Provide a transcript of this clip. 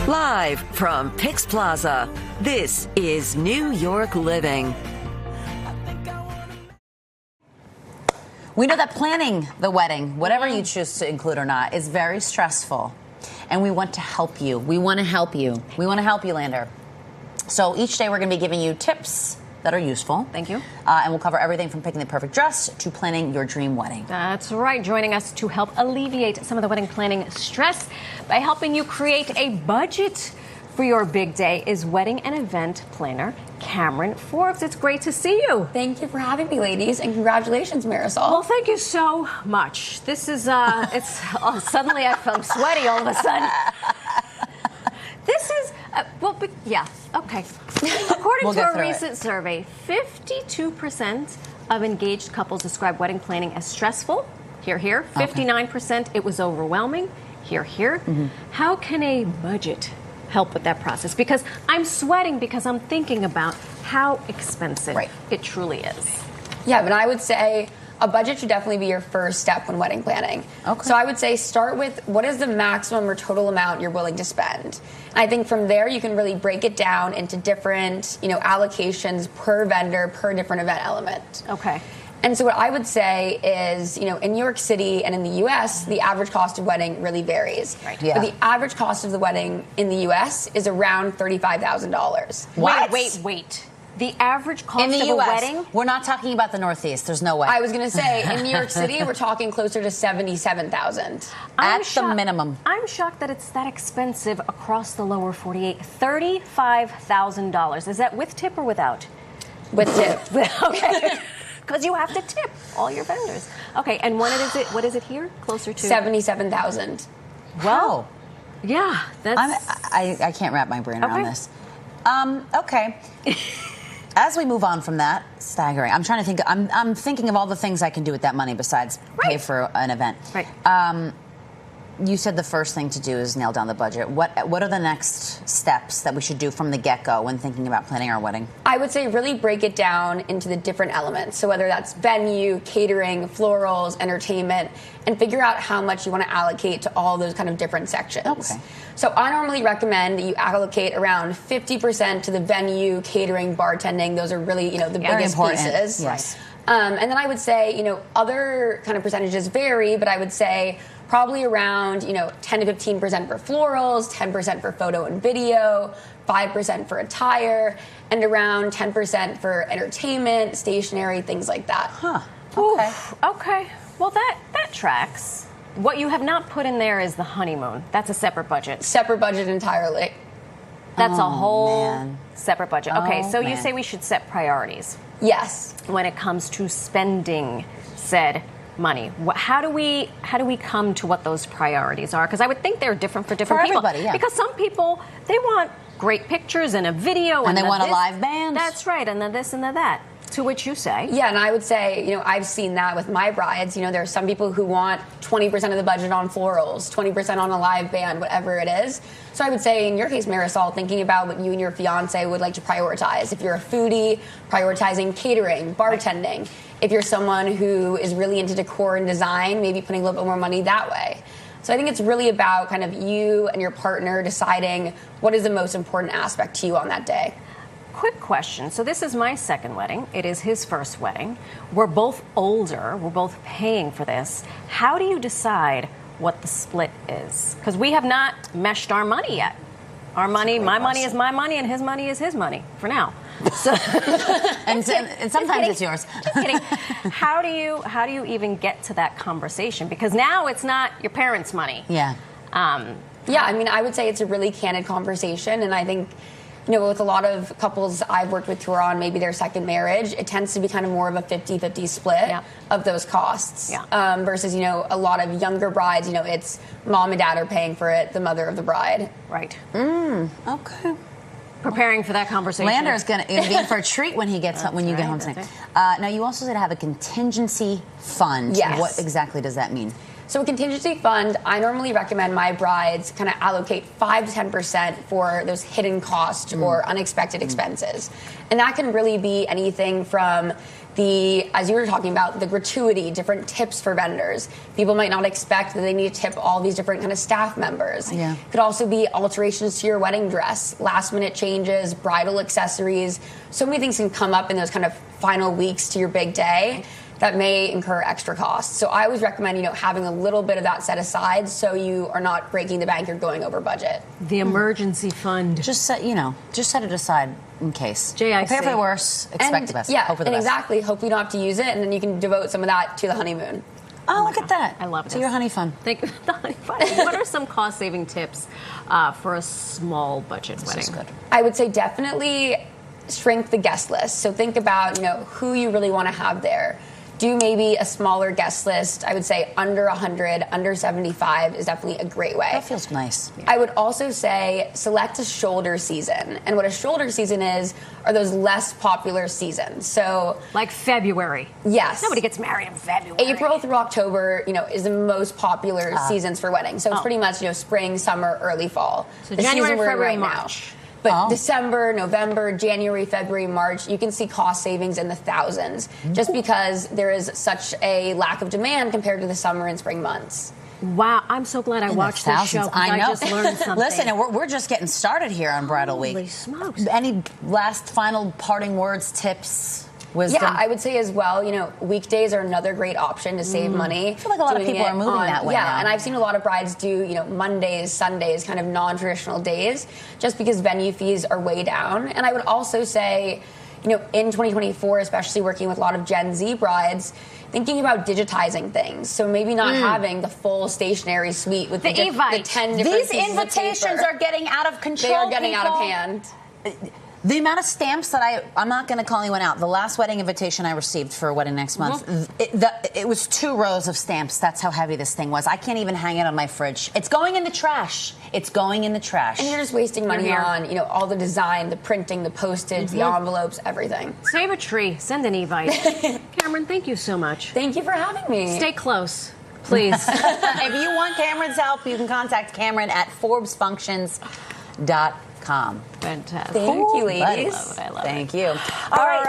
Live from PIX Plaza, this is New York Living. We know that planning the wedding, whatever you choose to include or not, is very stressful. And we want to help you. We want to help you. We want to help you, Lander. So each day we're going to be giving you tips that are useful. Thank you. And we'll cover everything from picking the perfect dress to planning your dream wedding. That's right. Joining us to help alleviate some of the wedding planning stress by helping you create a budget for your big day is wedding and event planner Cameron Forbes. It's great to see you. Thank you for having me, ladies, and congratulations, Marisol. Well, thank you so much. This is, suddenly I'm sweaty all of a sudden. This is, yeah, okay. According to a recent survey, 52% of engaged couples describe wedding planning as stressful. Here, here. 59% it was overwhelming. Here, here. Mm-hmm. How can a budget help with that process? Because I'm sweating because I'm thinking about how expensive it truly is. Yeah, but I would say a budget should definitely be your first step when wedding planning. Okay. So I would say start with what is the maximum or total amount you're willing to spend. And I think from there you can really break it down into different, allocations per vendor, per different event element. Okay. And so what I would say is, in New York City and in the U.S., the average cost of wedding really varies. Right. Yeah. But the average cost of the wedding in the U.S. is around $35,000. What? Wait. The average cost of a wedding? We're not talking about the Northeast. There's no way. I was going to say, in New York City, we're talking closer to $77,000. At the minimum. I'm shocked that it's that expensive across the lower 48. $35,000. Is that with tip or without? With tip. Okay. Because you have to tip all your vendors. Okay, and what is it here? Closer to? $77,000. Well, yeah. I can't wrap my brain around this. Okay. As we move on from that, staggering. I'm trying to think. I'm thinking of all the things I can do with that money besides pay for an event. Right. You said the first thing to do is nail down the budget. What are the next steps that we should do from the get-go when thinking about planning our wedding? I would say really break it down into the different elements. So whether that's venue, catering, florals, entertainment, and figure out how much you want to allocate to all those kind of different sections. Okay. So I normally recommend that you allocate around 50% to the venue, catering, bartending. Those are really, the biggest pieces. Yes. And then I would say, other kind of percentages vary, but I would say probably around, 10 to 15% for florals, 10% for photo and video, 5% for attire, and around 10% for entertainment, stationery, things like that. Huh. Okay. Okay. Well, that tracks. What you have not put in there is the honeymoon. That's a separate budget. Separate budget entirely. That's a whole separate budget. Okay, so you say we should set priorities. Yes. When it comes to spending said money, how do we come to what those priorities are? Because I would think they're different for different people. Everybody, yeah. Because some people, they want great pictures and a video, and they want a live band. That's right, and then this and then that. To which you say? Yeah, and I would say, I've seen that with my brides. There are some people who want 20% of the budget on florals, 20% on a live band, whatever it is. So I would say, in your case, Marisol, thinking about what you and your fiance would like to prioritize. If you're a foodie, prioritizing catering, bartending. Right. If you're someone who is really into decor and design, maybe putting a little bit more money that way. So I think it's really about kind of you and your partner deciding what is the most important aspect to you on that day. Quick question. So this is my second wedding. It is his first wedding. We're both older. We're both paying for this. How do you decide what the split is? Because we have not meshed our money yet. Our money, my money is my money, and his money is his money for now. So, and sometimes it's yours. Just kidding. How do you even get to that conversation? Because now it's not your parents' money. Yeah. I would say it's a really candid conversation, and I think, with a lot of couples I've worked with who are on maybe their second marriage, it tends to be kind of more of a 50-50 split of those costs. Yeah. Versus, a lot of younger brides, it's mom and dad are paying for it, the mother of the bride. Right. Okay. Preparing for that conversation. Lander's going to be in for a treat when he gets when you get home tonight. Right. Now, you also said have a contingency fund. Yes. What exactly does that mean? So a contingency fund, I normally recommend my brides kind of allocate 5 to 10% for those hidden costs or unexpected expenses. And that can really be anything from as you were talking about, the gratuity, different tips for vendors. People might not expect that they need to tip all these different kind of staff members. Yeah. Could also be alterations to your wedding dress, last minute changes, bridal accessories. So many things can come up in those kind of final weeks to your big day that may incur extra costs. So I always recommend, having a little bit of that set aside so you are not breaking the bank or going over budget. The emergency fund. Just set it aside in case. JIC. Prepare for the worst, expect the best. Yeah, Hope for the best. exactly. Hope you don't have to use it, and then you can devote some of that to the honeymoon. Oh, look at that. I love it. To your honey fund. Think the honey fund. What are some cost-saving tips for a small budget wedding? This is good. I would say definitely shrink the guest list. So think about, who you really want to have there. Do maybe a smaller guest list. I would say under 100, under 75 is definitely a great way. That feels nice. I would also say select a shoulder season. And what a shoulder season are those less popular seasons. So, like February. Yes. Nobody gets married in February. April through October, is the most popular seasons for weddings. So it's pretty much, spring, summer, early fall. So the January, season we're in February, right March. now. But December, November, January, February, March, you can see cost savings in the thousands just because there is such a lack of demand compared to the summer and spring months. Wow, I'm so glad I watched this show. I know. I just learned something. Listen, and we're just getting started here on Bridal Week. Holy smokes. Any last final parting words, tips, wisdom? Yeah, I would say as well, weekdays are another great option to save money. I feel like a lot of people are moving that way now. And I've seen a lot of brides do, Mondays, Sundays, kind of non-traditional days, just because venue fees are way down. And I would also say, in 2024, especially working with a lot of Gen Z brides, thinking about digitizing things. So maybe not having the full stationary suite with the 10 different These pieces invitations are getting out of control. They are getting out of hand. The amount of stamps that I'm not going to call anyone out. The last wedding invitation I received for a wedding next month, it was 2 rows of stamps. That's how heavy this thing was. I can't even hang it on my fridge. It's going in the trash. It's going in the trash. And you're just wasting money on, all the design, the printing, the postage, the envelopes, everything. Save a tree. Send an Evite. Cameron, thank you so much. Thank you for having me. Stay close, please. If you want Cameron's help, you can contact Cameron at ForbesFunctions.com. Fantastic. Thank you, ladies. I love it. Thank you. All right.